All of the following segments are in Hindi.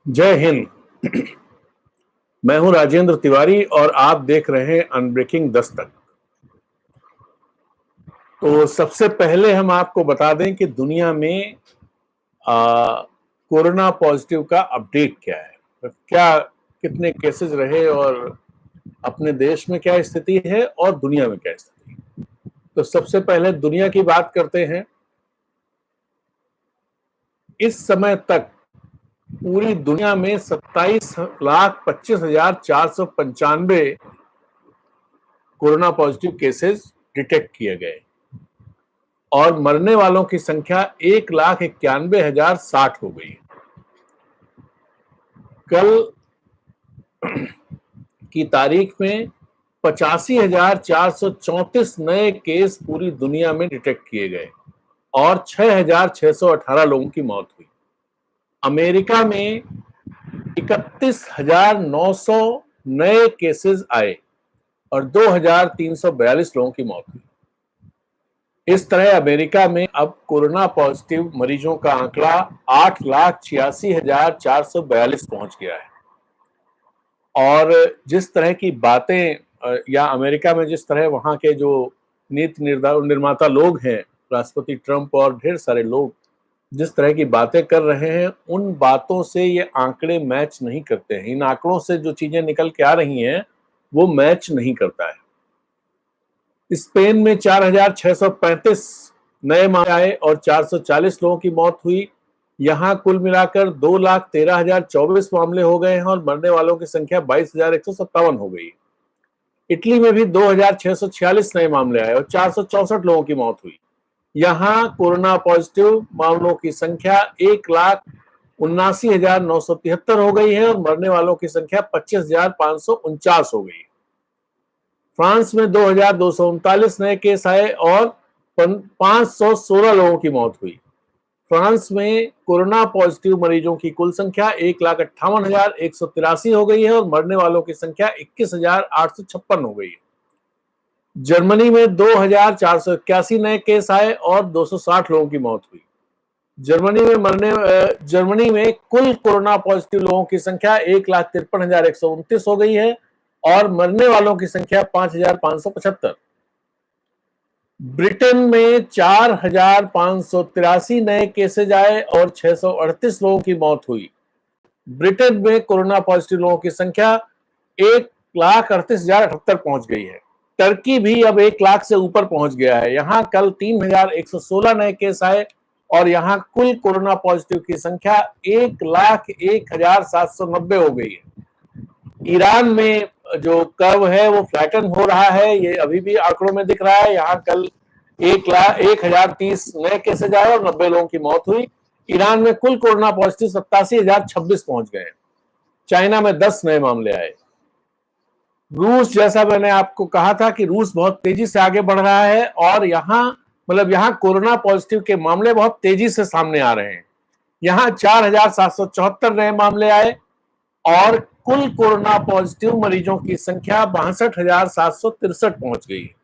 जय हिंद। मैं हूं राजेंद्र तिवारी और आप देख रहे हैं अनब्रेकिंग दस्तक। तो सबसे पहले हम आपको बता दें कि दुनिया में कोरोना पॉजिटिव का अपडेट क्या है, तो क्या कितने केसेस रहे और अपने देश में क्या स्थिति है और दुनिया में क्या स्थिति है। तो सबसे पहले दुनिया की बात करते हैं। इस समय तक पूरी दुनिया में 27,25,495 कोरोना पॉजिटिव केसेस डिटेक्ट किए गए और मरने वालों की संख्या 1,91,060 हो गई। कल की तारीख में 85,434 नए केस पूरी दुनिया में डिटेक्ट किए गए और 6,618 लोगों की मौत हुई। अमेरिका में 31,900 नए केसेस आए और 2,342 लोगों की मौत हुई। इस तरह अमेरिका में अब कोरोना पॉजिटिव मरीजों का आंकड़ा 8,86,442 पहुंच गया है। और जिस तरह की बातें या अमेरिका में जिस तरह वहां के जो नीति निर्माता लोग हैं, राष्ट्रपति ट्रंप और ढेर सारे लोग जिस तरह की बातें कर रहे हैं, उन बातों से ये आंकड़े मैच नहीं करते हैं। इन आंकड़ों से जो चीजें निकल के आ रही हैं वो मैच नहीं करता है। स्पेन में 4,635 नए मामले आए और 440 लोगों की मौत हुई। यहां कुल मिलाकर 2,13,024 मामले हो गए हैं और मरने वालों की संख्या 22,157 हो गई। इटली में भी 2,646 नए मामले आए और 464 लोगों की मौत हुई। यहां कोरोना पॉजिटिव मामलों की संख्या 1,79,973 हो गई है और मरने वालों की संख्या 25,549 हो गई। फ्रांस में 2,239 नए केस आए और 516 लोगों की मौत हुई। फ्रांस में कोरोना पॉजिटिव मरीजों की कुल संख्या 1,58,183 हो गई है और मरने वालों की संख्या 21,856 हो गई है। जर्मनी में 2,481 नए केस आए और 260 लोगों की मौत हुई। जर्मनी में कुल कोरोना पॉजिटिव लोगों की संख्या 1,53,129 हो गई है और मरने वालों की संख्या 5,575। ब्रिटेन में 4,583 नए केसेज आए और 638 लोगों की मौत हुई। ब्रिटेन में कोरोना पॉजिटिव लोगों की संख्या 1,38,078 पहुंच गई है। टर्की भी अब 1 लाख से ऊपर पहुंच गया है। यहां कल 3,116 नए केस आए और यहां कुल कोरोना पॉजिटिव की संख्या 1,01,790 हो गई है। ईरान में जो कर्व है वो फ्लैटन हो रहा है, ये अभी भी आंकड़ों में दिख रहा है। यहाँ कल 1,01,030 नए केसेज आए और 90 लोगों की मौत हुई। ईरान में कुल कोरोना पॉजिटिव 87,026 पहुंच गए। चाइना में 10 नए मामले आए। रूस, जैसा मैंने आपको कहा था कि रूस बहुत तेजी से आगे बढ़ रहा है और यहाँ कोरोना पॉजिटिव के मामले बहुत तेजी से सामने आ रहे हैं। यहाँ 4,774 नए मामले आए और कुल कोरोना पॉजिटिव मरीजों की संख्या 62,763 पहुंच गई।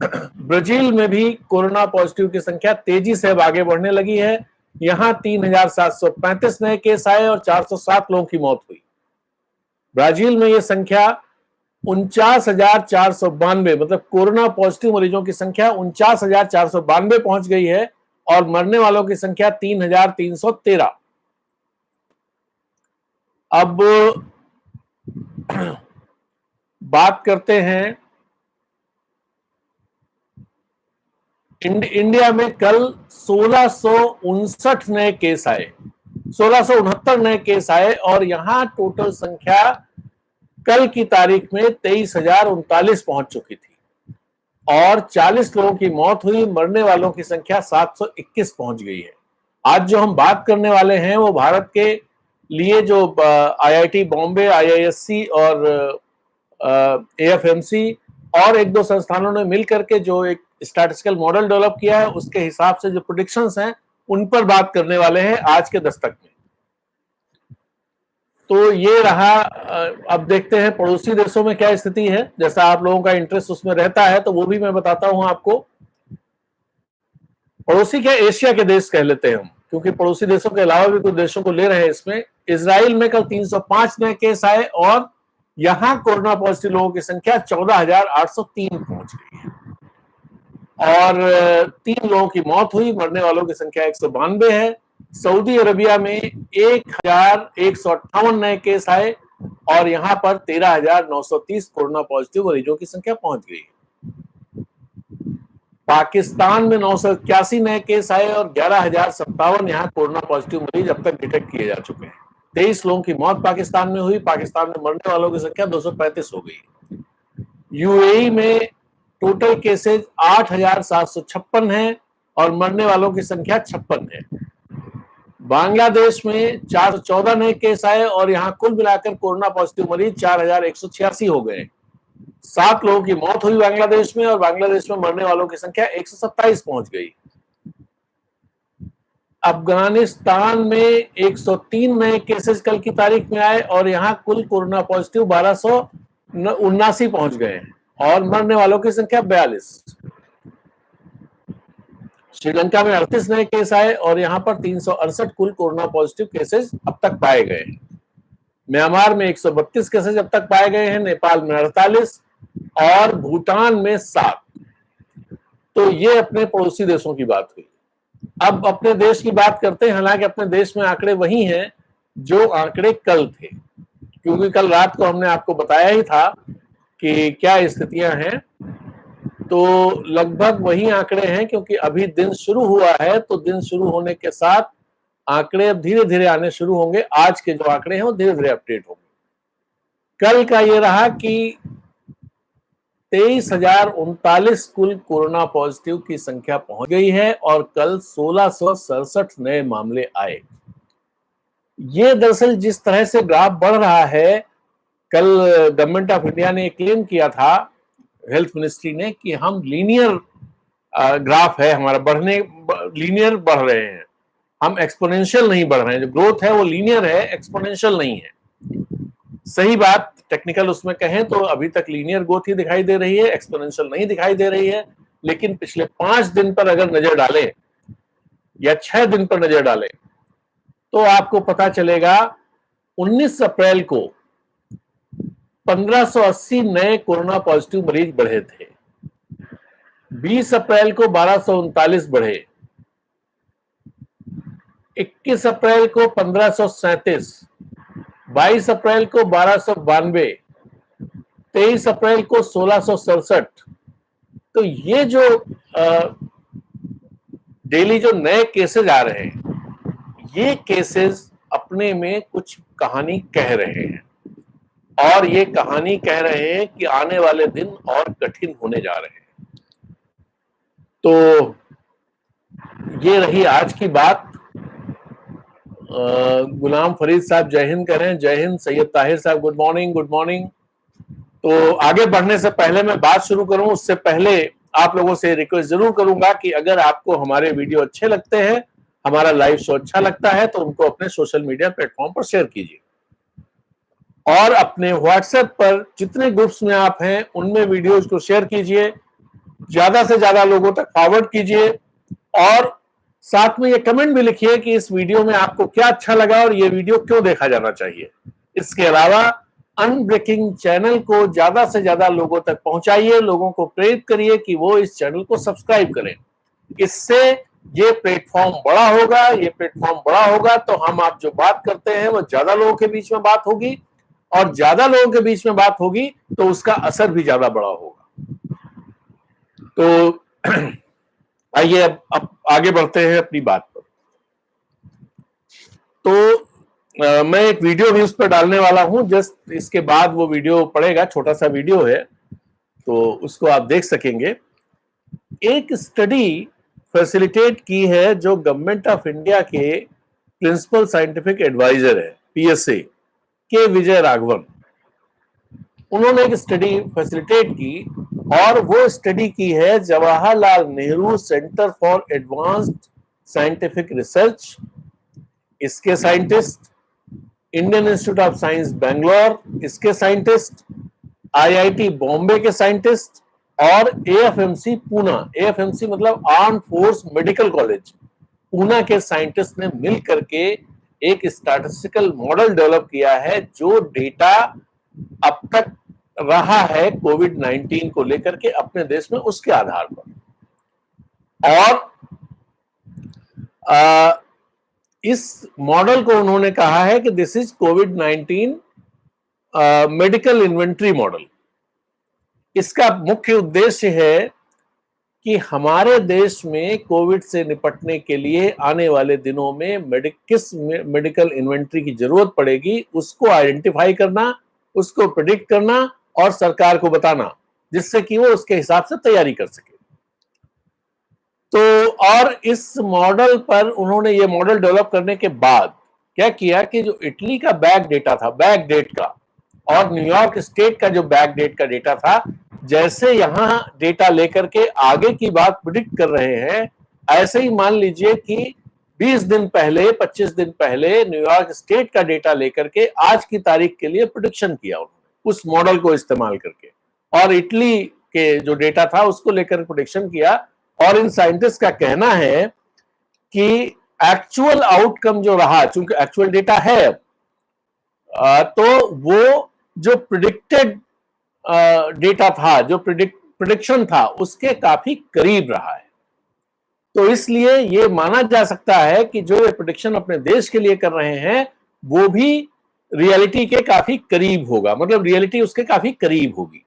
ब्राजील में भी कोरोना पॉजिटिव की संख्या तेजी से अब आगे बढ़ने लगी है। यहां 3,735 नए केस आए और 407 लोगों की मौत हुई। ब्राजील में यह संख्या 49,492, मतलब कोरोना पॉजिटिव मरीजों की संख्या 49,492 पहुंच गई है और मरने वालों की संख्या 3,313। अब बात करते हैं इंडिया में कल 1,659 नए केस आए, 1,669 नए केस आए और यहां टोटल संख्या कल की तारीख में 23,039 पहुंच चुकी थी और 40 लोगों की मौत हुई। मरने वालों की संख्या 721 पहुंच गई है। आज जो हम बात करने वाले हैं वो भारत के लिए जो IIT बॉम्बे, IISc और AFMC और एक दो संस्थानों ने मिलकर के जो एक स्टैटिस्टिकल मॉडल डेवलप किया है, उसके हिसाब से जो प्रेडिक्शंस हैं उन पर बात करने वाले हैं आज के दस्तक में। तो ये रहा। अब देखते हैं पड़ोसी देशों में क्या स्थिति है। जैसा आप लोगों का इंटरेस्ट उसमें रहता है तो वो भी मैं बताता हूं आपको। पड़ोसी क्या, एशिया के देश कह लेते हैं हम, क्योंकि पड़ोसी देशों के अलावा भी कुछ देशों को ले रहे हैं इसमें। इजराइल में कल 305 नए केस आए और यहां कोरोना पॉजिटिव लोगों की संख्या 14,803 पहुंच गई है और 3 लोगों की मौत हुई। मरने वालों की संख्या 192 है। सऊदी अरबिया में 1,158 नए केस आए और यहां पर 13,930 कोरोना पॉजिटिव मरीजों की संख्या पहुंच गई। पाकिस्तान में 981 नए केस आए और 11,057 यहाँ कोरोना पॉजिटिव मरीज अब तक डिटेक्ट किए जा चुके हैं। 23 लोगों की मौत पाकिस्तान में हुई। पाकिस्तान में मरने वालों की संख्या 235 हो गई। यूएई में टोटल केसेज 8,756 है और मरने वालों की संख्या 56 है। बांग्लादेश में 414 नए केस आए और यहां कुल मिलाकर कोरोना पॉजिटिव मरीज 4,186 हो गए। 7 लोगों की मौत हुई बांग्लादेश में और बांग्लादेश में मरने वालों की संख्या 127 पहुंच गई। अफगानिस्तान में 103 नए केसेस कल की तारीख में आए और यहां कुल कोरोना पॉजिटिव 1279 पहुंच गए और मरने वालों की संख्या 42। श्रीलंका में 38 नए केस आए और यहां पर 368 कुल कोरोना पॉजिटिव केसेस अब तक पाए गए। म्यांमार में 132 केसेस अब तक पाए गए हैं। नेपाल में 48 और भूटान में 7। तो ये अपने पड़ोसी देशों की बात हुई। अब अपने देश की बात करते हैं। हालांकि अपने देश में आंकड़े वही हैं जो आंकड़े कल थे, क्योंकि कल रात को हमने आपको बताया ही था कि क्या स्थितियां हैं। तो लगभग वही आंकड़े हैं, क्योंकि अभी दिन शुरू हुआ है तो दिन शुरू होने के साथ आंकड़े अब धीरे धीरे आने शुरू होंगे। आज के जो आंकड़े हैं वो धीरे धीरे अपडेट होंगे। कल का ये रहा कि 23,039 कुल कोरोना पॉजिटिव की संख्या पहुंच गई है और कल 1667 नए मामले आए। ये दरअसल जिस तरह से ग्राफ बढ़ रहा है, कल गवर्नमेंट ऑफ इंडिया ने क्लेम किया था, हेल्थ मिनिस्ट्री ने, कि हम लीनियर ग्राफ है हमारा, लीनियर बढ़ रहे हैं, हम एक्सपोनेंशियल नहीं बढ़ रहे हैं। जो ग्रोथ है वो लीनियर है, एक्सपोनेंशियल नहीं है। सही बात, टेक्निकल उसमें कहें तो अभी तक लीनियर ग्रोथ ही दिखाई दे रही है, एक्सपोनेंशियल नहीं दिखाई दे रही है। लेकिन पिछले 5 दिन पर अगर नजर डालें या 6 दिन पर नजर डालें तो आपको पता चलेगा 19 अप्रैल को 1580 नए कोरोना पॉजिटिव मरीज बढ़े थे। 20 अप्रैल को 1239 बढ़े। 21 अप्रैल को 1537, 22 अप्रैल को 1292, 23 अप्रैल को 1667। तो ये जो डेली जो नए केसेस आ रहे हैं, ये केसेस अपने में कुछ कहानी कह रहे हैं और ये कहानी कह रहे हैं कि आने वाले दिन और कठिन होने जा रहे हैं। तो ये रही आज की बात। गुलाम फरीद साहब जय हिंद कह रहे हैं। जय हिंद। सैयद ताहिर साहब गुड मॉर्निंग, गुड मॉर्निंग। तो आगे बढ़ने से पहले मैं बात शुरू करूं उससे पहले आप लोगों से रिक्वेस्ट जरूर करूंगा कि अगर आपको हमारे वीडियो अच्छे लगते हैं, हमारा लाइव शो अच्छा लगता है, तो उनको अपने सोशल मीडिया प्लेटफॉर्म पर शेयर कीजिए और अपने व्हाट्सएप पर जितने ग्रुप्स में आप हैं उनमें वीडियोज को शेयर कीजिए, ज्यादा से ज्यादा लोगों तक फॉरवर्ड कीजिए और साथ में ये कमेंट भी लिखिए कि इस वीडियो में आपको क्या अच्छा लगा और ये वीडियो क्यों देखा जाना चाहिए। इसके अलावा अनब्रेकिंग चैनल को ज्यादा से ज्यादा लोगों तक पहुंचाइए, लोगों को प्रेरित करिए कि वो इस चैनल को सब्सक्राइब करें। इससे ये प्लेटफॉर्म बड़ा होगा, ये प्लेटफॉर्म बड़ा होगा तो हम आप जो बात करते हैं वो ज्यादा लोगों के बीच में बात होगी और ज्यादा लोगों के बीच में बात होगी तो उसका असर भी ज्यादा बड़ा होगा। तो आइए अब आगे बढ़ते हैं अपनी बात पर। तो मैं एक वीडियो भी उस पर डालने वाला हूं, जस्ट इसके बाद वो वीडियो पड़ेगा, छोटा सा वीडियो है तो उसको आप देख सकेंगे। एक स्टडी फैसिलिटेट की है जो गवर्नमेंट ऑफ इंडिया के प्रिंसिपल साइंटिफिक एडवाइजर है पीएसए के विजय राघवन, उन्होंने एक स्टडी फैसिलिटेट की और वो स्टडी की है Jawaharlal Nehru Centre for Advanced Scientific Research, इसके scientist, Indian Institute of Science Bangalore, इसके साइंटिस्ट, आईआईटी बॉम्बे के साइंटिस्ट और एएफएमसी पूना, एएफएमसी मतलब Arm Force Medical College Poona के साइंटिस्ट ने मिल करके एक स्टैटिस्टिकल मॉडल डेवलप किया है जो डेटा अब तक रहा है कोविड-19 को लेकर के अपने देश में, उसके आधार पर। और इस मॉडल को उन्होंने कहा है कि this is covid medical inventory model. इसका मुख्य उद्देश्य है कि हमारे देश में कोविड से निपटने के लिए आने वाले दिनों में किस मेडिकल इन्वेंट्री की जरूरत पड़ेगी, उसको आइडेंटिफाई करना, उसको प्रेडिक्ट करना और सरकार को बताना, जिससे कि वो उसके हिसाब से तैयारी कर सके। तो और इस मॉडल पर उन्होंने ये मॉडल डेवलप करने के बाद क्या किया कि जो इटली का बैक डेटा था, बैक डेट का, और न्यूयॉर्क स्टेट का जो बैक डेट का डेटा था, जैसे यहां डेटा लेकर के आगे की बात प्रिडिक्ट कर रहे हैं, ऐसे ही मान लीजिए कि 20 दिन पहले, 25 दिन पहले न्यूयॉर्क स्टेट का डेटा लेकर के आज की तारीख के लिए प्रिडिक्शन किया उन्होंने, उस मॉडल को इस्तेमाल करके, और इटली के जो डेटा था उसको लेकर प्रिडिक्शन किया। और इन साइंटिस्ट का कहना है कि एक्चुअल आउटकम जो रहा, चूंकि एक्चुअल डेटा है, तो वो जो प्रिडिक्टेड डेटा था, जो प्रिडिक्शन था, उसके काफी करीब रहा है। तो इसलिए ये माना जा सकता है कि जो ये प्रिडिक्शन अपने देश के लिए कर रहे हैं वो भी रियलिटी के काफी करीब होगा, मतलब रियलिटी उसके काफी करीब होगी।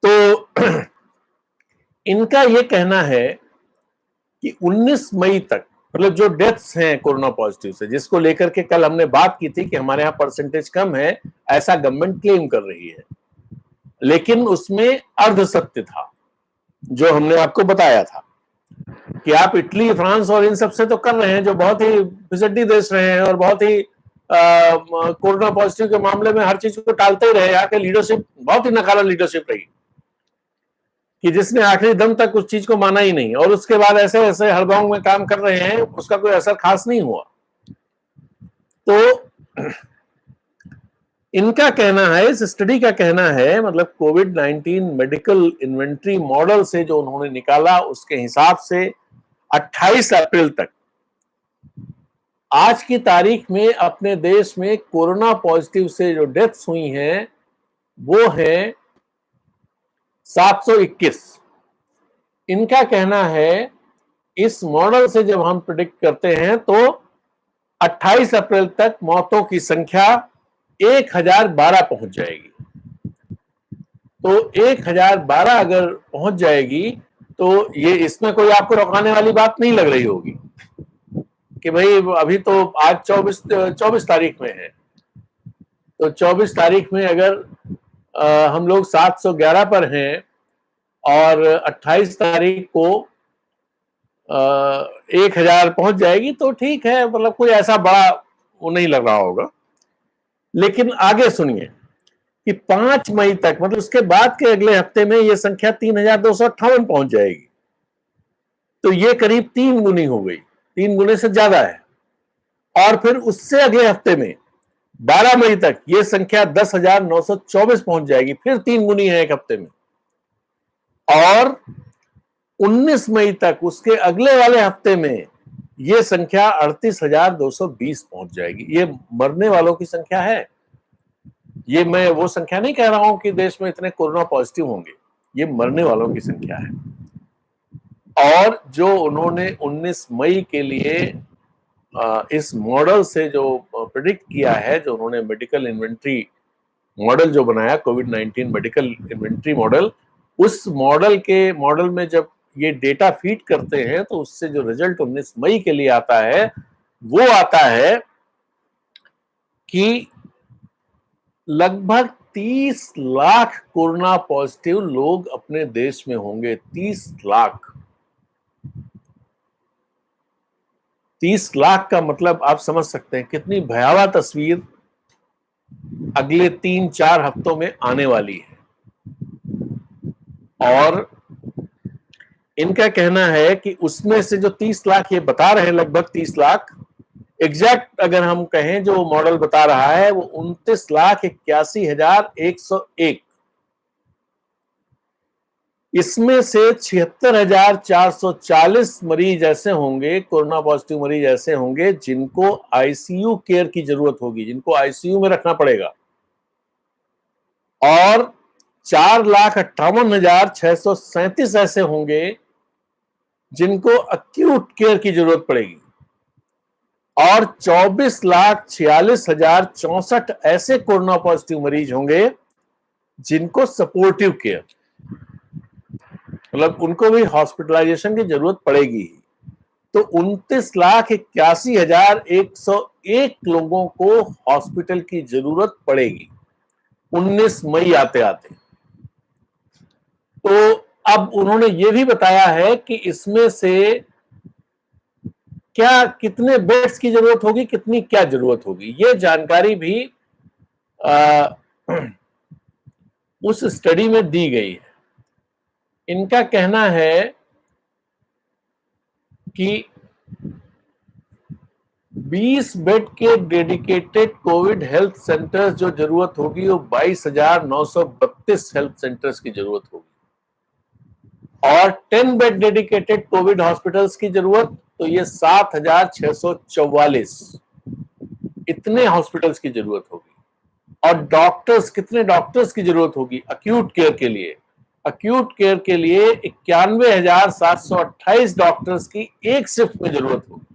तो इनका ये कहना है कि 19 मई तक, मतलब जो डेथ्स हैं कोरोना पॉजिटिव से, जिसको लेकर के कल हमने बात की थी कि हमारे यहाँ परसेंटेज कम है, ऐसा गवर्नमेंट क्लेम कर रही है, लेकिन उसमें अर्ध सत्य था जो हमने आपको बताया था कि आप इटली, फ्रांस और इन सब से तो कर रहे हैं, जो बहुत ही फिसड्डी देश रहे हैं और बहुत ही कोरोना पॉजिटिव के मामले में हर चीज को टालते ही रहे। यहाँ के लीडरशिप बहुत ही नकारा लीडरशिप रही कि जिसने आखिरी दम तक उस चीज को माना ही नहीं, और उसके बाद ऐसे ऐसे हड़बड़ाहट में काम कर रहे हैं, उसका कोई असर खास नहीं हुआ। तो इनका कहना है, इस स्टडी का कहना है, मतलब कोविड-19 मेडिकल इन्वेंट्री मॉडल से जो उन्होंने निकाला, उसके हिसाब से 28 अप्रैल तक, आज की तारीख में अपने देश में कोरोना पॉजिटिव से जो डेथ्स हुई हैं वो है 721। इनका कहना है इस मॉडल से जब हम प्रेडिक्ट करते हैं तो 28 अप्रैल तक मौतों की संख्या 1012 पहुंच जाएगी। तो 1012 अगर पहुंच जाएगी तो ये, इसमें कोई आपको रोकाने वाली बात नहीं लग रही होगी कि भाई अभी तो आज 24 तारीख में है, तो 24 तारीख में अगर हम लोग 711 पर हैं और 28 तारीख को 1000 पहुंच जाएगी तो ठीक है, मतलब कोई ऐसा बड़ा वो नहीं लग रहा होगा। लेकिन आगे सुनिए कि 5 मई तक, मतलब उसके बाद के अगले हफ्ते में ये संख्या 3258 पहुंच जाएगी। तो ये करीब 3 गुनी हो गई, 3 गुने से ज्यादा है। और फिर उससे अगले हफ्ते में 12 मई तक ये संख्या 10,924 पहुंच जाएगी, फिर 3 गुनी है एक हफ्ते में। और 19 मई तक, उसके अगले वाले हफ्ते में, ये संख्या 38,220 पहुंच जाएगी। ये मरने वालों की संख्या है, ये मैं वो संख्या नहीं कह रहा हूं कि देश में इतने कोरोना पॉजिटिव होंगे, ये मरने वालों की संख्या है। और जो उन्होंने 19 मई के लिए इस मॉडल से जो प्रेडिक्ट किया है, जो उन्होंने मेडिकल इन्वेंट्री मॉडल जो बनाया, कोविड-19 मेडिकल इन्वेंट्री मॉडल, उस मॉडल में जब ये डेटा फीड करते हैं तो उससे जो रिजल्ट 19 मई के लिए आता है वो आता है कि लगभग 30 लाख कोरोना पॉजिटिव लोग अपने देश में होंगे। 30 लाख। 30 लाख का मतलब आप समझ सकते हैं कितनी भयावह तस्वीर अगले 3-4 हफ्तों में आने वाली है। और इनका कहना है कि उसमें से जो 30 लाख ये बता रहे हैं, लगभग 30 लाख, एग्जैक्ट अगर हम कहें जो मॉडल बता रहा है वो 29,81,101 इसमें से 76,440 मरीज ऐसे होंगे, कोरोना पॉजिटिव मरीज ऐसे होंगे जिनको आईसीयू केयर की जरूरत होगी, जिनको आईसीयू में रखना पड़ेगा, और 4,58,637 ऐसे होंगे जिनको अक्यूट केयर की जरूरत पड़ेगी, और 24,46,064 ऐसे कोरोना पॉजिटिव मरीज होंगे जिनको सपोर्टिव केयर, मतलब उनको भी हॉस्पिटलाइजेशन की जरूरत पड़ेगी। तो 29,81,101 लोगों को हॉस्पिटल की जरूरत पड़ेगी 19 मई आते आते। तो अब उन्होंने ये भी बताया है कि इसमें से क्या कितने बेड्स की जरूरत होगी, कितनी क्या जरूरत होगी, ये जानकारी भी उस स्टडी में दी गई है। इनका कहना है कि 20 बेड के डेडिकेटेड कोविड हेल्थ सेंटर्स जो जरूरत होगी वो 22,932 हेल्थ सेंटर्स की जरूरत होगी, और 10 बेड डेडिकेटेड कोविड हॉस्पिटल्स की जरूरत, तो ये 7,644 इतने हॉस्पिटल्स की जरूरत होगी। और डॉक्टर्स, कितने डॉक्टर्स की जरूरत होगी अक्यूट केयर के लिए? अक्यूट केयर के लिए 91,728 डॉक्टर्स की एक शिफ्ट में जरूरत होगी।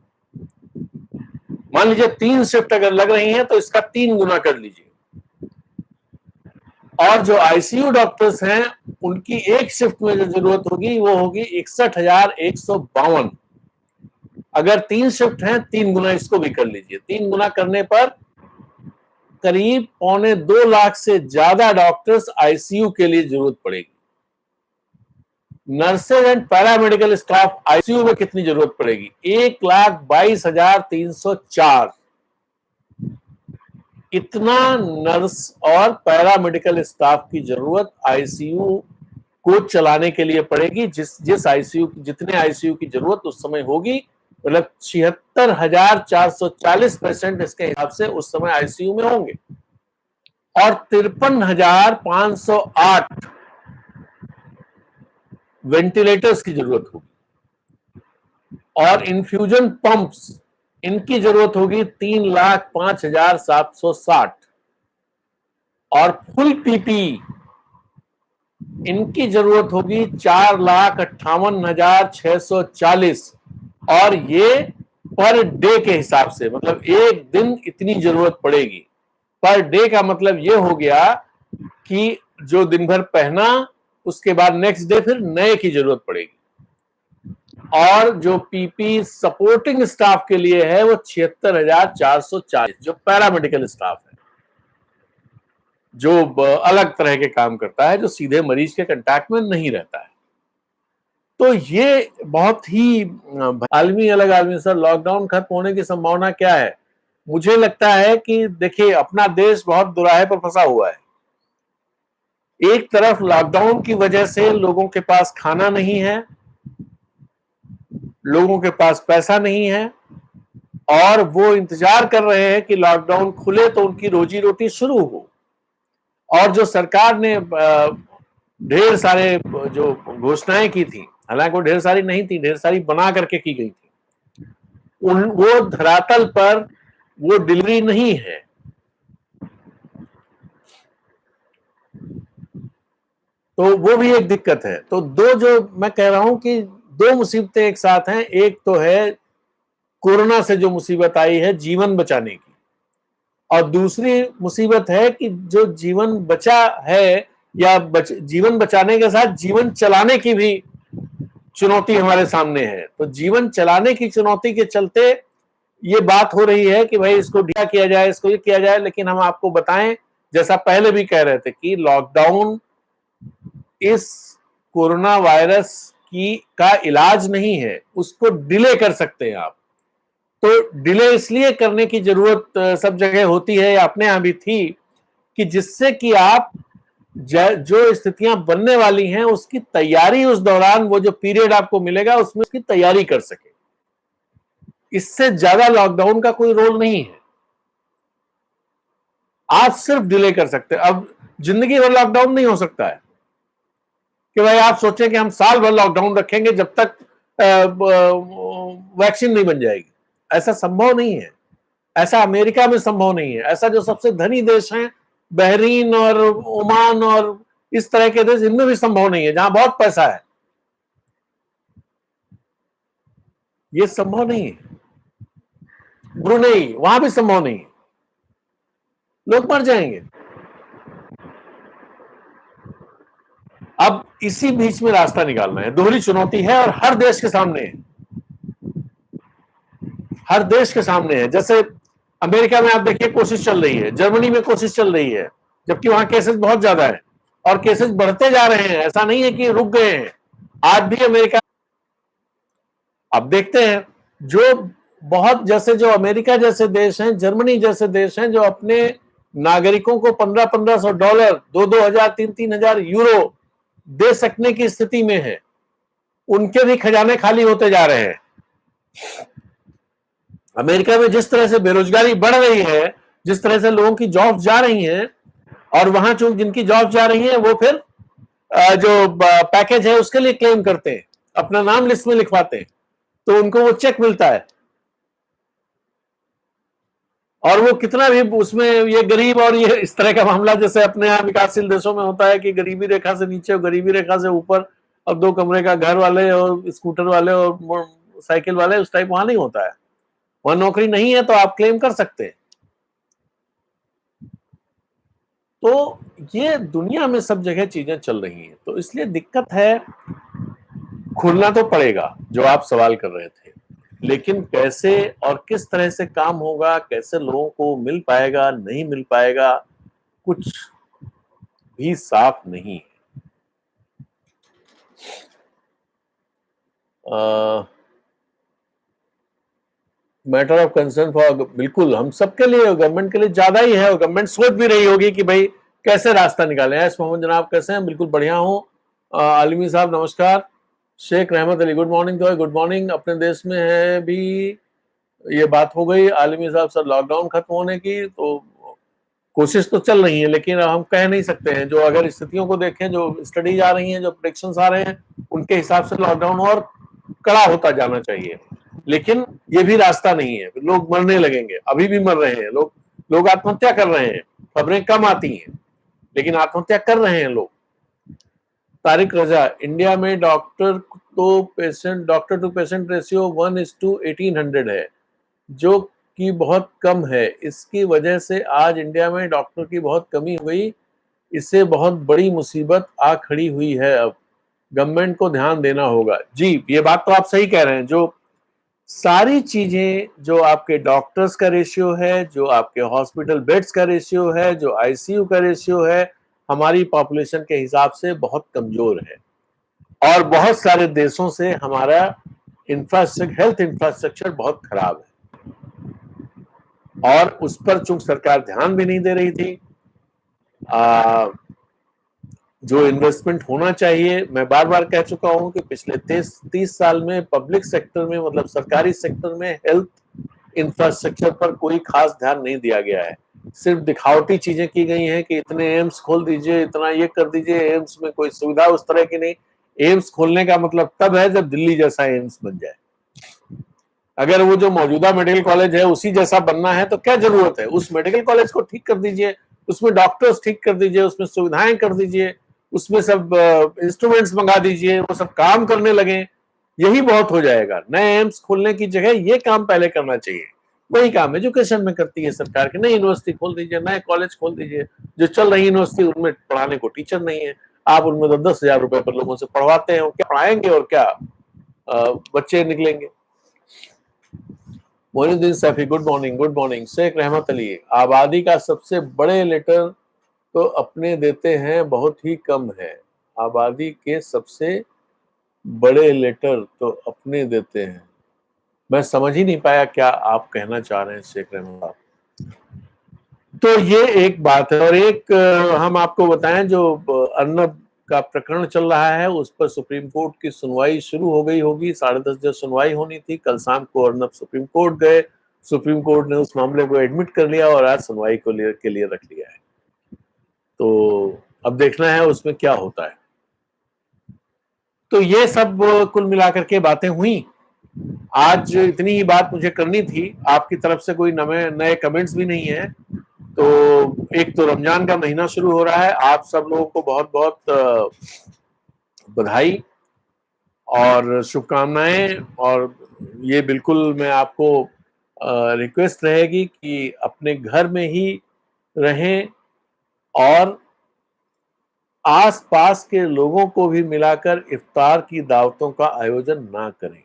मान लीजिए 3 शिफ्ट अगर लग रही हैं तो इसका 3 गुना कर लीजिए। और जो आईसीयू डॉक्टर्स हैं उनकी एक शिफ्ट में जो जरूरत होगी वो होगी 61,152। अगर 3 शिफ्ट हैं 3 गुना इसको भी कर लीजिए। 3 गुना करने पर करीब 1.25 लाख से ज्यादा डॉक्टर्स आईसीयू के लिए जरूरत पड़ेगी। Nurses and paramedical staff ICU में कितनी जरूरत पड़ेगी? 1,22,304 इतना नर्स और पैरामेडिकल स्टाफ की जरूरत आईसीयू को चलाने के लिए पड़ेगी। जिस आईसीयू, जितने आईसीयू की जरूरत उस समय होगी, मतलब 76,440 पेशेंट इसके हिसाब से उस समय आईसीयू में होंगे, और 53,508 वेंटिलेटर्स की जरूरत होगी, और इन्फ्यूजन पंप्स इनकी जरूरत होगी 3,05,760, और फुल पीपी इनकी जरूरत होगी 4,58,640, और ये पर डे के हिसाब से, मतलब एक दिन इतनी जरूरत पड़ेगी। पर डे का मतलब ये हो गया कि जो दिन भर पहना उसके बाद नेक्स्ट डे फिर नए की जरूरत पड़ेगी। और जो पीपी सपोर्टिंग स्टाफ के लिए है वो 76,440, जो पैरामेडिकल स्टाफ है, जो अलग तरह के काम करता है, जो सीधे मरीज के कांटेक्ट में नहीं रहता है। तो ये बहुत ही आलमी, अलग आलमी। सर, लॉकडाउन खत्म होने की संभावना क्या है? मुझे लगता है कि देखिए, अपना देश बहुत दुराहे पर फंसा हुआ है। एक तरफ लॉकडाउन की वजह से लोगों के पास खाना नहीं है, लोगों के पास पैसा नहीं है, और वो इंतजार कर रहे हैं कि लॉकडाउन खुले तो उनकी रोजी रोटी शुरू हो। और जो सरकार ने ढेर सारे जो घोषणाएं की थी, हालांकि वो ढेर सारी नहीं थी, ढेर सारी बना करके की गई थी, वो धरातल पर वो डिलीवरी नहीं है। तो वो भी एक दिक्कत है। तो दो, जो मैं कह रहा हूं कि दो मुसीबतें एक साथ हैं। एक तो है कोरोना से जो मुसीबत आई है जीवन बचाने की, और दूसरी मुसीबत है कि जो जीवन बचा है, या जीवन बचाने के साथ जीवन चलाने की भी चुनौती हमारे सामने है। तो जीवन चलाने की चुनौती के चलते ये बात हो रही है कि भाई इसको ढीला किया जाए, इसको ये किया जाए। लेकिन हम आपको बताएं, जैसा पहले भी कह रहे थे, कि लॉकडाउन इस कोरोना वायरस की का इलाज नहीं है, उसको डिले कर सकते हैं आप। तो डिले इसलिए करने की जरूरत सब जगह होती है, या अपने यहां भी थी, कि जिससे कि आप जो स्थितियां बनने वाली हैं उसकी तैयारी, उस दौरान वो जो पीरियड आपको मिलेगा उसमें उसकी तैयारी कर सके। इससे ज्यादा लॉकडाउन का कोई रोल नहीं है। आप सिर्फ डिले कर सकते हैं। अब जिंदगी भर लॉकडाउन नहीं हो सकता है, कि भाई आप सोचें कि हम साल भर लॉकडाउन रखेंगे जब तक वैक्सीन नहीं बन जाएगी। ऐसा संभव नहीं है, ऐसा अमेरिका में संभव नहीं है, ऐसा जो सबसे धनी देश हैं बहरीन और ओमान और इस तरह के देश, इनमें भी संभव नहीं है, जहां बहुत पैसा है, ये संभव नहीं है। ब्रुनेई, वहां भी संभव नहीं है, लोग मर जाएंगे। अब इसी बीच में रास्ता निकालना है, दोहरी चुनौती है और हर देश के सामने है, हर देश के सामने है। जैसे अमेरिका में आप देखिए कोशिश चल रही है, जर्मनी में कोशिश चल रही है, जबकि वहां केसेस बहुत ज्यादा है और केसेस बढ़ते जा रहे हैं, ऐसा नहीं है कि रुक गए हैं। आज भी अमेरिका, अब देखते हैं जो बहुत, जैसे जो अमेरिका जैसे देश हैं, जर्मनी जैसे देश हैं, जो अपने नागरिकों को $1500, 2000, 3000 यूरो दे सकने की स्थिति में है, उनके भी खजाने खाली होते जा रहे हैं। अमेरिका में जिस तरह से बेरोजगारी बढ़ रही है, जिस तरह से लोगों की जॉब्स जा रही हैं, और वहां जो जिनकी जॉब्स जा रही हैं वो फिर जो पैकेज है उसके लिए क्लेम करते हैं, अपना नाम लिस्ट में लिखवाते हैं, तो उनको वो चेक मिलता है, और वो कितना भी उसमें ये गरीब और ये इस तरह का मामला जैसे अपने यहाँ विकासशील देशों में होता है कि गरीबी रेखा से नीचे और गरीबी रेखा से ऊपर और 2 कमरे का घर वाले और स्कूटर वाले और साइकिल वाले, उस टाइप वहां नहीं होता है। वहां नौकरी नहीं है तो आप क्लेम कर सकते हैं। तो ये दुनिया में सब जगह चीजें चल रही हैं, तो इसलिए दिक्कत है। खुलना तो पड़ेगा जो आप सवाल कर रहे थे, लेकिन कैसे और किस तरह से काम होगा, कैसे लोगों को मिल पाएगा, नहीं मिल पाएगा, कुछ भी साफ नहीं है। मैटर ऑफ कंसर्न फॉर, बिल्कुल हम सबके लिए, गवर्नमेंट के लिए ज्यादा ही है, और गवर्नमेंट सोच भी रही होगी कि भाई कैसे रास्ता निकालें। एस मोहम्मद जनाब कैसे हैं? बिल्कुल बढ़िया हूँ। आलिमी साहब नमस्कार। Sheikh Rahmat Ali good morning. तो गुड मॉर्निंग। अपने देश में है भी ये बात हो गई आलिमी साहब सर लॉकडाउन खत्म होने की, तो कोशिश तो चल रही है, लेकिन हम कह नहीं सकते हैं। जो अगर स्थितियों को देखें, जो स्टडीज आ रही हैं, जो प्रेडिक्शंस आ रहे हैं, उनके हिसाब से लॉकडाउन और कड़ा होता जाना चाहिए, लेकिन ये भी रास्ता नहीं है। लोग मरने लगेंगे, अभी भी मर रहे हैं लोग, लोग आत्महत्या कर रहे हैं। खबरें कम आती हैं लेकिन आत्महत्या कर रहे हैं लोग। तारिक रजा, इंडिया में डॉक्टर टू पेशेंट रेशियो 1:1800 है, जो कि बहुत कम है। इसकी वजह से आज इंडिया में डॉक्टर की बहुत कमी हुई, इससे बहुत बड़ी मुसीबत आ खड़ी हुई है। अब गवर्नमेंट को ध्यान देना होगा। जी, ये बात तो आप सही कह रहे हैं। जो सारी चीजें, जो आपके डॉक्टर्स का रेशियो है, जो आपके हॉस्पिटल बेड्स का रेशियो है, जो आईसीयू का रेशियो है, हमारी पॉपुलेशन के हिसाब से बहुत कमजोर है, और बहुत सारे देशों से हमारा हेल्थ इंफ्रास्ट्रक्चर बहुत खराब है, और उस पर चूंकि सरकार ध्यान भी नहीं दे रही थी। जो इन्वेस्टमेंट होना चाहिए, मैं बार बार कह चुका हूं कि पिछले 30 साल में पब्लिक सेक्टर में, मतलब सरकारी सेक्टर में, हेल्थ इंफ्रास्ट्रक्चर पर कोई खास ध्यान नहीं दिया गया है। सिर्फ दिखावटी चीजें की गई हैं कि इतने एम्स खोल दीजिए, इतना ये कर दीजिए। एम्स में कोई सुविधा उस तरह की नहीं। एम्स खोलने का मतलब तब है जब दिल्ली जैसा एम्स बन जाए। अगर वो जो मौजूदा मेडिकल कॉलेज है उसी जैसा बनना है तो क्या जरूरत है? उस मेडिकल कॉलेज को ठीक कर दीजिए, उसमें डॉक्टर्स ठीक कर दीजिए, उसमें सुविधाएं कर दीजिए, उसमें सब इंस्ट्रूमेंट्स मंगा दीजिए, वो सब काम करने लगे, यही बहुत हो जाएगा। नए एम्स खोलने की जगह ये काम पहले करना चाहिए। वही काम एजुकेशन में करती है सरकार की। नई यूनिवर्सिटी खोल दीजिए, नए कॉलेज खोल दीजिए। जो चल रही यूनिवर्सिटी उनमें पढ़ाने को टीचर नहीं है, आप उनमें 10,000 रुपए पर लोगों से पढ़वाते हैं, क्या पढ़ाएंगे और क्या बच्चे निकलेंगे। Moinuddin Saifi good morning. Good morning. Sheikh Rahmat Ali, आबादी का सबसे बड़े लेटर तो अपने देते हैं, बहुत ही कम है। आबादी के सबसे बड़े लेटर तो अपने देते हैं। मैं समझ ही नहीं पाया क्या आप कहना चाह रहे हैं शेख रहमत। तो ये एक बात है, और एक हम आपको बताएं, जो अर्नब का प्रकरण चल रहा है, उस पर सुप्रीम कोर्ट की सुनवाई शुरू हो गई होगी। 10:30 बजे सुनवाई होनी थी। कल शाम को अर्नब सुप्रीम कोर्ट गए, सुप्रीम कोर्ट ने उस मामले को एडमिट कर लिया और आज सुनवाई के लिए रख लिया है। तो अब देखना है उसमें क्या होता है। तो ये सब कुल मिलाकर के बातें हुई। आज इतनी ही बात मुझे करनी थी, आपकी तरफ से कोई नए कमेंट्स भी नहीं है। तो एक तो रमजान का महीना शुरू हो रहा है, आप सब लोगों को बहुत बहुत बधाई और शुभकामनाएं। और ये बिल्कुल मैं आपको रिक्वेस्ट रहेगी कि अपने घर में ही रहें और आसपास के लोगों को भी मिलाकर इफ्तार की दावतों का आयोजन ना करें।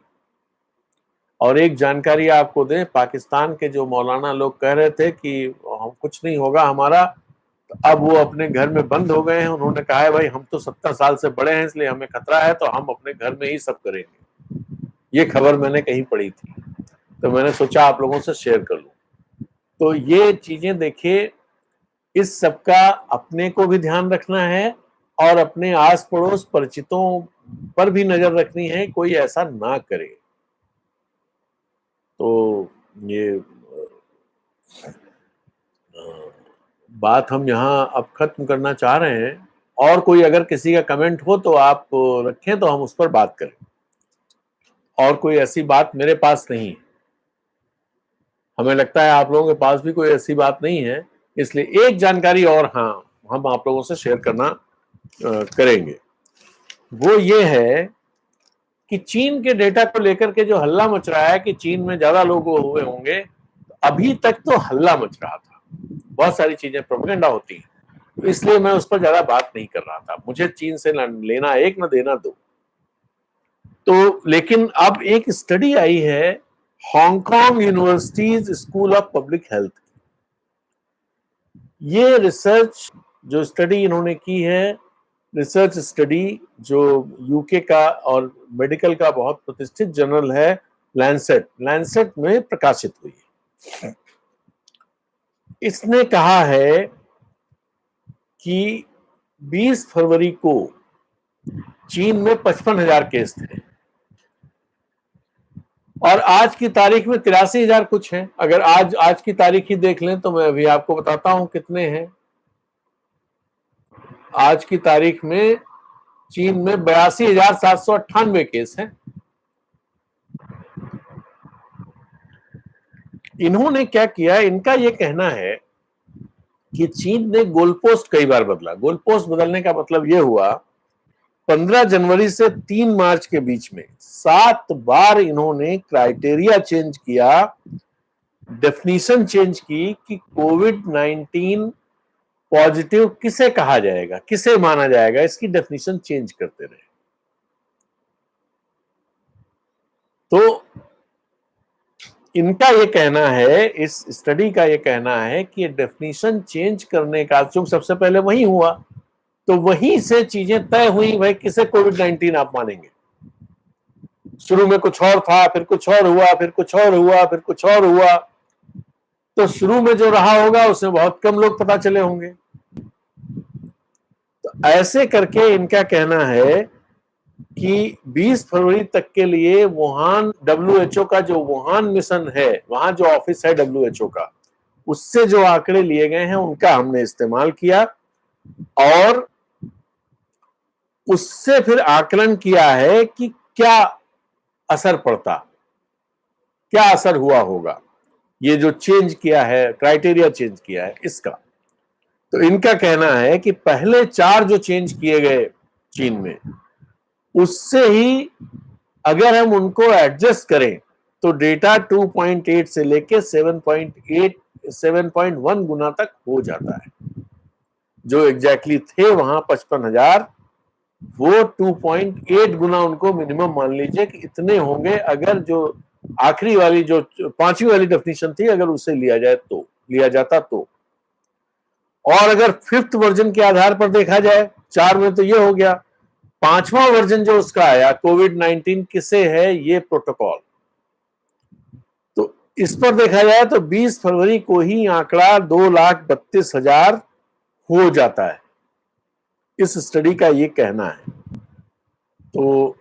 और एक जानकारी आपको दें, पाकिस्तान के जो मौलाना लोग कह रहे थे कि हम कुछ नहीं होगा हमारा, तो अब वो अपने घर में बंद हो गए हैं। उन्होंने कहा है भाई हम तो 70 साल से बड़े हैं, इसलिए हमें खतरा है, तो हम अपने घर में ही सब करेंगे। ये खबर मैंने कहीं पढ़ी थी, तो मैंने सोचा आप लोगों से शेयर कर लूं। तो ये चीजें देखिए, इस सब का अपने को भी ध्यान रखना है और अपने आस पड़ोस परिचितों पर भी नजर रखनी है, कोई ऐसा ना करे। तो ये बात हम यहाँ अब खत्म करना चाह रहे हैं। और कोई अगर किसी का कमेंट हो तो आप रखें, तो हम उस पर बात करें। और कोई ऐसी बात मेरे पास नहीं है, हमें लगता है आप लोगों के पास भी कोई ऐसी बात नहीं है, इसलिए एक जानकारी और हाँ हम आप लोगों से शेयर करना करेंगे। वो ये है कि चीन के डेटा को लेकर के जो हल्ला मच रहा है कि चीन में ज्यादा लोग हुए होंगे, अभी तक तो हल्ला मच रहा था, बहुत सारी चीजें प्रोपेगेंडा होती हैं, तो इसलिए मैं उस पर ज्यादा बात नहीं कर रहा था। मुझे चीन से लेना एक न देना दो। तो लेकिन अब एक स्टडी आई है Hong Kong universities school of public health. ये रिसर्च जो स्टडी इन्होंने की है, रिसर्च स्टडी जो यूके का और मेडिकल का बहुत प्रतिष्ठित जर्नल है लैंसेट में प्रकाशित हुई है। इसने कहा है कि 20 फरवरी को चीन में 55,000 केस थे और आज की तारीख में 83,000 कुछ हैं। अगर आज की तारीख ही देख लें तो मैं अभी आपको बताता हूं कितने हैं। आज की तारीख में चीन में 82,798 केस हैं। इन्होंने क्या किया, इनका यह कहना है कि चीन ने गोल पोस्ट कई बार बदला। गोल पोस्ट बदलने का मतलब यह हुआ 15 जनवरी से 3 मार्च के बीच में 7 बार इन्होंने क्राइटेरिया चेंज किया, डेफिनेशन चेंज की कि कोविड-19 पॉजिटिव किसे कहा जाएगा, किसे माना जाएगा, इसकी डेफिनेशन चेंज करते रहे। तो इनका ये कहना है, इस स्टडी का ये कहना है कि डेफिनेशन चेंज करने का चूंकि सबसे पहले वही हुआ, तो वहीं से चीजें तय हुई भाई किसे कोविड-19 आप मानेंगे। शुरू में कुछ और था, फिर कुछ और हुआ, फिर कुछ और हुआ, फिर कुछ और हुआ। तो शुरू में जो रहा होगा उसमें बहुत कम लोग पता चले होंगे। तो ऐसे करके इनका कहना है कि 20 फरवरी तक के लिए वुहान WHO का जो वुहान मिशन है, वहां जो ऑफिस है WHO का, उससे जो आंकड़े लिए गए हैं उनका हमने इस्तेमाल किया और उससे फिर आकलन किया है कि क्या असर पड़ता, क्या असर हुआ होगा, ये जो चेंज किया है, क्राइटेरिया चेंज किया है इसका। तो इनका कहना है कि पहले 4 जो चेंज किए गए चीन में, उससे ही अगर हम उनको एडजस्ट करें तो डेटा 2.8 से लेके 7.1 गुना तक हो जाता है। जो एग्जैक्टली थे वहां 55,000, वो 2.8 गुना उनको मिनिमम मान लीजिए कि इतने होंगे, अगर जो आखिरी वाली जो 5वीं वाली डेफिनेशन थी अगर उसे लिया जाता तो। और अगर 5th वर्जन के आधार पर देखा जाए, 4 में तो ये हो गया, 5वां वर्जन जो उसका आया कोविड-19 किसे है ये प्रोटोकॉल, तो इस पर देखा जाए तो 20 फरवरी को ही आंकड़ा 2,32,000 हो जाता है। इस स्टडी का ये कहना है। तो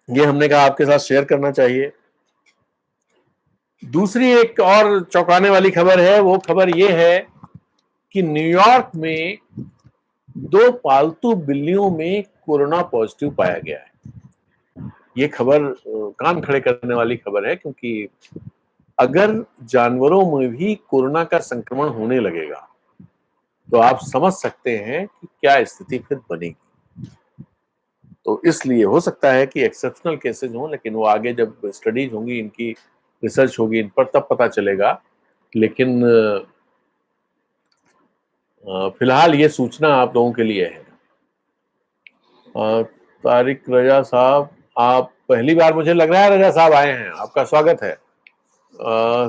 ये हमने कहा आपके साथ शेयर करना चाहिए। दूसरी एक और चौंकाने वाली खबर है, वो खबर ये है कि न्यूयॉर्क में 2 पालतू बिल्लियों में कोरोना पॉजिटिव पाया गया है। ये खबर कान खड़े करने वाली खबर है, क्योंकि अगर जानवरों में भी कोरोना का संक्रमण होने लगेगा तो आप समझ सकते हैं कि क्या स्थिति फिर बनेगी। तो इसलिए हो सकता है कि एक्सेप्शनल केसेस हों, लेकिन वो आगे जब स्टडीज होंगी, इनकी रिसर्च होगी इन पर, तब पता चलेगा। लेकिन फिलहाल ये सूचना आप लोगों के लिए है। तारिक रजा साहब, आप पहली बार मुझे लग रहा है रजा साहब आए हैं, आपका स्वागत है।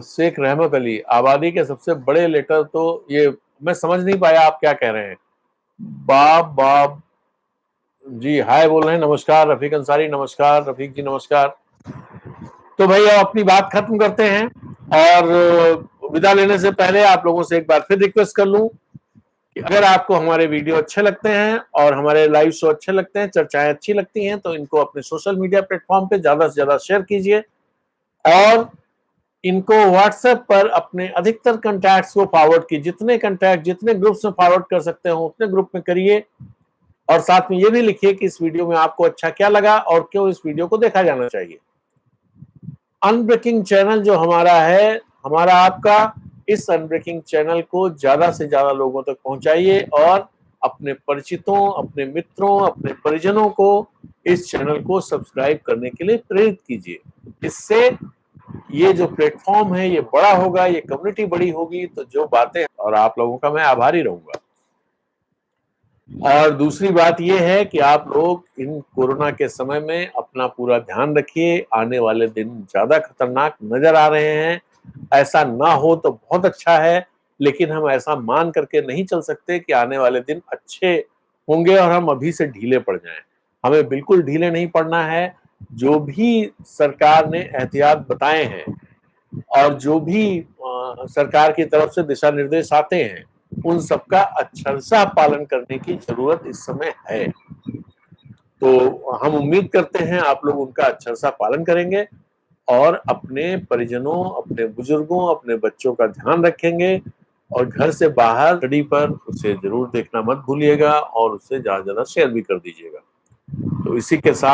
शेख रहमत अली, आबादी के सबसे बड़े लेटर, तो ये मैं समझ नहीं पाया आप क्या कह रहे हैं। बाब जी हाय बोल रहे हैं, नमस्कार। रफीक अंसारी, नमस्कार। रफीक जी नमस्कार। तो भाई अब अपनी बात खत्म करते हैं, और विदा लेने से पहले आप लोगों से एक बार फिर रिक्वेस्ट कर लूं कि अगर आपको हमारे वीडियो अच्छे लगते हैं और हमारे लाइव शो अच्छे लगते हैं, चर्चाएं अच्छी लगती हैं, तो इनको अपने सोशल मीडिया प्लेटफॉर्म पे ज्यादा से ज्यादा शेयर कीजिए, और इनको व्हाट्सएप पर अपने अधिकतर कॉन्टैक्ट्स को फॉरवर्ड कीजिए। जितने कॉन्टैक्ट, जितने ग्रुप्स में फॉरवर्ड कर सकते हो उतने ग्रुप में करिए, और साथ में ये भी लिखिए कि इस वीडियो में आपको अच्छा क्या लगा और क्यों इस वीडियो को देखा जाना चाहिए। अनब्रेकिंग चैनल जो हमारा है, हमारा आपका, इस अनब्रेकिंग चैनल को ज्यादा से ज्यादा लोगों तक पहुंचाइए, और अपने परिचितों, अपने मित्रों, अपने परिजनों को इस चैनल को सब्सक्राइब करने के लिए प्रेरित कीजिए। इससे ये जो प्लेटफॉर्म है ये बड़ा होगा, ये कम्युनिटी बड़ी होगी, तो जो बातें, और आप लोगों का मैं आभारी रहूंगा। और दूसरी बात ये है कि आप लोग इन कोरोना के समय में अपना पूरा ध्यान रखिए। आने वाले दिन ज्यादा खतरनाक नजर आ रहे हैं। ऐसा ना हो तो बहुत अच्छा है, लेकिन हम ऐसा मान करके नहीं चल सकते कि आने वाले दिन अच्छे होंगे और हम अभी से ढीले पड़ जाएं। हमें बिल्कुल ढीले नहीं पड़ना है। जो भी सरकार ने एहतियात बताए हैं और जो भी सरकार की तरफ से दिशा निर्देश आते हैं, उन सबका अक्षरशः पालन करने की जरूरत इस समय है। तो हम उम्मीद करते हैं आप लोग उनका अक्षरशः पालन करेंगे, और अपने परिजनों, अपने बुजुर्गों, अपने बच्चों का ध्यान रखेंगे, और घर से बाहर स्टडी पर उसे जरूर देखना मत भूलिएगा, और उसे ज्यादा से ज्यादा शेयर भी कर दीजिएगा। तो इसी के साथ